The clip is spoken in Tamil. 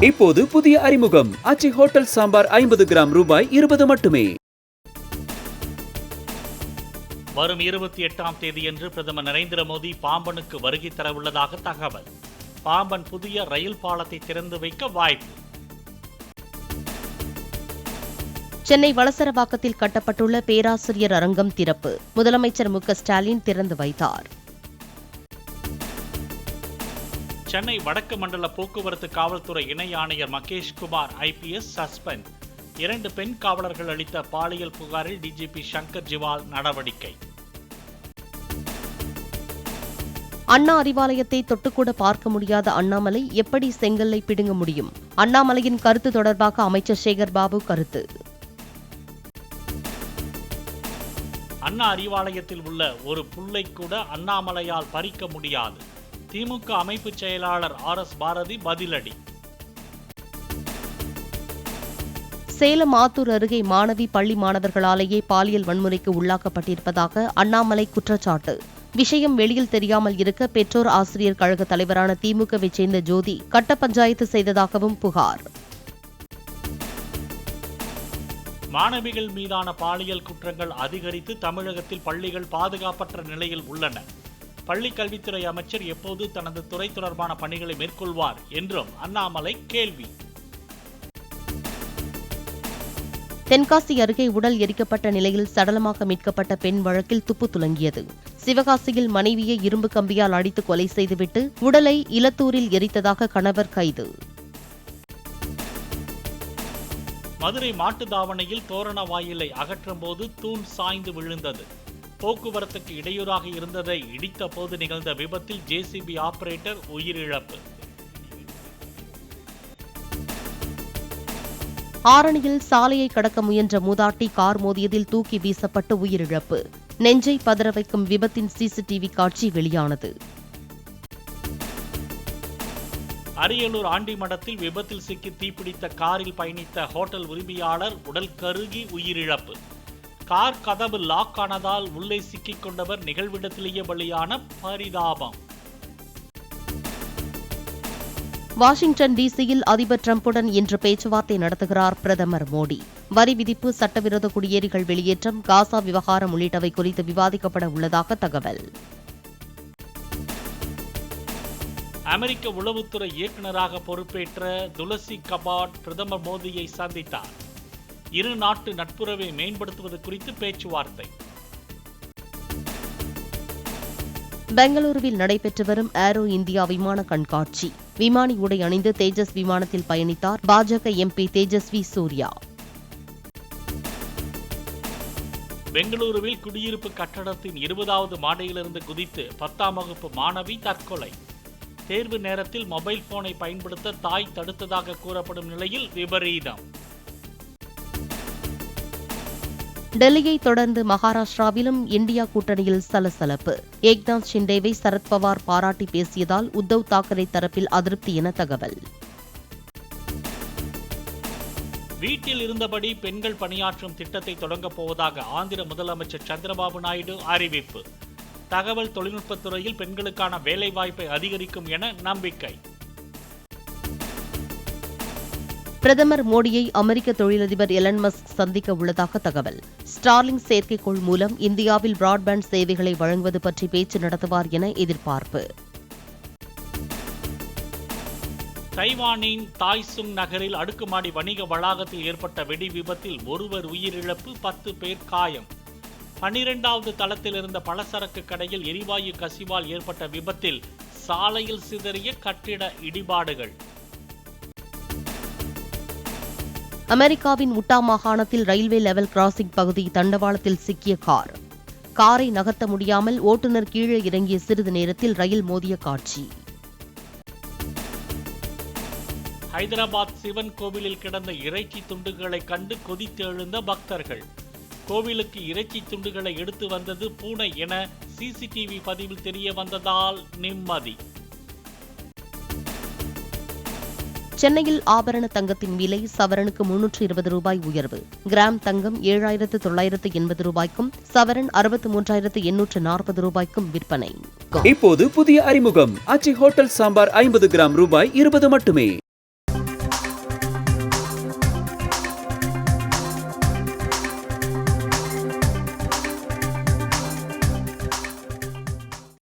இப்போது புதிய அறிமுகம் ஆச்சி ஹோட்டல் சாம்பார் 50 கிராம் ரூபாய் 20 மட்டுமே. வரும் 28ஆம் தேதியன்று பிரதமர் நரேந்திர மோடி பாம்பனுக்கு வருகை தரவுள்ளதாக தகவல். பாம்பன் புதிய ரயில் பாலத்தை திறந்து வைக்க வாய்ப்பு. சென்னை வளசரவாக்கத்தில் கட்டப்பட்டுள்ள பேராசிரியர் அரங்கம் திறப்பு. முதலமைச்சர் மு க ஸ்டாலின் திறந்து வைத்தார். சென்னை வடக்கு மண்டல போக்குவரத்து காவல்துறை இணை ஆணையர் மகேஷ்குமார் IPS சஸ்பெண்ட். 2 பெண் காவலர்கள் அளித்த பாலியல் புகாரில் DGP சங்கர் ஜிவால் நடவடிக்கை. அண்ணா அறிவாலயத்தை தொட்டுக்கூட பார்க்க முடியாத அண்ணாமலை எப்படி செங்கல்லை பிடுங்க முடியும்? அண்ணாமலையின் கருத்து தொடர்பாக அமைச்சர் சேகர் பாபு கருத்து. அண்ணா அறிவாலயத்தில் உள்ள ஒரு புல்லை கூட அண்ணாமலையால் பறிக்க முடியாது. திமுக அமைப்பு செயலாளர் RS பாரதி பதிலடி. சேலம் ஆத்தூர் அருகே மாணவி பள்ளி மாணவர்களாலேயே பாலியல் வன்முறைக்கு உள்ளாக்கப்பட்டிருப்பதாக அண்ணாமலை குற்றச்சாட்டு. விஷயம் வெளியில் தெரியாமல் இருக்க பெற்றோர் ஆசிரியர் கழக தலைவரான திமுகவை சேர்ந்த ஜோதி கட்ட பஞ்சாயத்து செய்ததாகவும் புகார். மாணவிகள் மீதான பாலியல் குற்றங்கள் அதிகரித்து தமிழகத்தில் பள்ளிகள் பாதுகாப்பற்ற நிலையில் உள்ளன. பள்ளி கல்வித்துறை அமைச்சர் எப்போது தனது துறை தொடர்பான பணிகளை மேற்கொள்வார் என்றும் அண்ணாமலை கேள்வி. தென்காசி அருகே உடல் எரிக்கப்பட்ட நிலையில் சடலமாக மீட்கப்பட்ட பெண் வழக்கில் துப்பு துலங்கியது. சிவகாசியில் மனைவியை இரும்பு கம்பியால் அடித்து கொலை செய்துவிட்டு உடலை இலத்தூரில் எரித்ததாக கணவர் கைது. மதுரை மாட்டுத்தாவணையில் தோரண வாயிலை அகற்றும் போது தூண் சாய்ந்து விழுந்தது. போக்குவரத்துக்கு இடையூறாக இருந்ததை இடித்த போது நிகழ்ந்த விபத்தில் JCB ஆபரேட்டர் உயிரிழப்பு. ஆரணியில் சாலையை கடக்க முயன்ற மூதாட்டி கார் மோதியதில் தூக்கி வீசப்பட்டு உயிரிழப்பு. நெஞ்சை பதற வைக்கும் விபத்தின் CCTV காட்சி வெளியானது. அரியலூர் ஆண்டிமடத்தில் விபத்தில் சிக்கி தீப்பிடித்த காரில் பயணித்த ஹோட்டல் உரிமையாளர் உடல் கருகி உயிரிழப்பு. கார் கதவு லாக் ஆனதால் உள்ளே சிக்கிக் கொண்டவர் நிகழ்விடத்திலேயே பலியான பரிதாபம். வாஷிங்டன் DCயில் அதிபர் டிரம்புடன் இன்று பேச்சுவார்த்தை நடத்துகிறார் பிரதமர் மோடி. வரி விதிப்பு, சட்டவிரோத குடியேறிகள் வெளியேற்றம், காசா விவகாரம் உள்ளிட்டவை குறித்து விவாதிக்கப்பட உள்ளதாக தகவல். அமெரிக்க உளவுத்துறை இயக்குநராக பொறுப்பேற்ற துளசி கபாட் பிரதமர் மோடியை சந்தித்தார். இரு நாட்டு நட்புறவை மேம்படுத்துவது குறித்து பேச்சுவார்த்தை. பெங்களூருவில் நடைபெற்று வரும் ஏரோ இந்தியா விமான கண்காட்சி. விமானி உடை அணிந்து தேஜஸ் விமானத்தில் பயணித்தார் பாஜக MP தேஜஸ்வி சூர்யா. பெங்களூருவில் குடியிருப்பு கட்டடத்தின் 20வது மாடியிலிருந்து குதித்து 10ஆம் வகுப்பு மாணவி தற்கொலை. தேர்வு நேரத்தில் மொபைல் போனை பயன்படுத்த தாய் தடுத்ததாக கூறப்படும் நிலையில் விபரீதம். டெல்லியை தொடர்ந்து மகாராஷ்டிராவிலும் இந்தியா கூட்டணியில் சலசலப்பு. ஏக்நாத் ஷிண்டேவை சரத்பவார் பாராட்டி பேசியதால் உத்தவ் தாக்கரே தரப்பில் அதிருப்தி என தகவல். வீட்டில் இருந்தபடி பெண்கள் பணியாற்றும் திட்டத்தை தொடங்கப் போவதாக ஆந்திர முதலமைச்சர் சந்திரபாபு நாயுடு அறிவிப்பு. தகவல் தொழில்நுட்பத்துறையில் பெண்களுக்கான வேலைவாய்ப்பை அதிகரிக்கும் என நம்பிக்கை. பிரதமர் மோடியை அமெரிக்க தொழிலதிபர் எலன் மஸ்க் சந்திக்க உள்ளதாக தகவல். ஸ்டார்லிங் செயற்கைக்கோள் மூலம் இந்தியாவில் பிராட்பேண்ட் சேவைகளை வழங்குவது பற்றி பேச்சு நடத்துவார் என எதிர்பார்ப்பு. தைவானின் தாய்சுங் நகரில் அடுக்குமாடி வணிக வளாகத்தில் ஏற்பட்ட வெடி விபத்தில் ஒருவர் உயிரிழப்பு, 10 பேர் காயம். 12வது தளத்தில் இருந்த பலசரக்கு கடையில் எரிவாயு கசிவால் ஏற்பட்ட விபத்தில் சாலையில் சிதறிய கட்டிட இடிபாடுகள். அமெரிக்காவின் உட்டா மாகாணத்தில் ரயில்வே லெவல் கிராசிங் பகுதி தண்டவாளத்தில் சிக்கிய காரை நகர்த்த முடியாமல் ஓட்டுநர் கீழே இறங்கிய சிறிது நேரத்தில் ரயில் மோதிய காட்சி. ஹைதராபாத் சிவன் கோவிலில் கிடந்த இறைச்சி துண்டுகளை கண்டு கொதித்து எழுந்த பக்தர்கள். கோவிலுக்கு இறைச்சி துண்டுகளை எடுத்து வந்தது பூனை என CCTV பதிவில் தெரிய வந்ததால் நிம்மதி. சென்னையில் ஆபரண தங்கத்தின் விலை சவரனுக்கு 320 ரூபாய் உயர்வு. கிராம் தங்கம் 7,980 ரூபாய்க்கும் சவரன் 63,840 ரூபாய்க்கும் விற்பனை. இப்போது புதிய அறிமுகம் ஆச்சி ஹோட்டல் சாம்பார் 50 கிராம் ரூபாய் 20 மட்டுமே.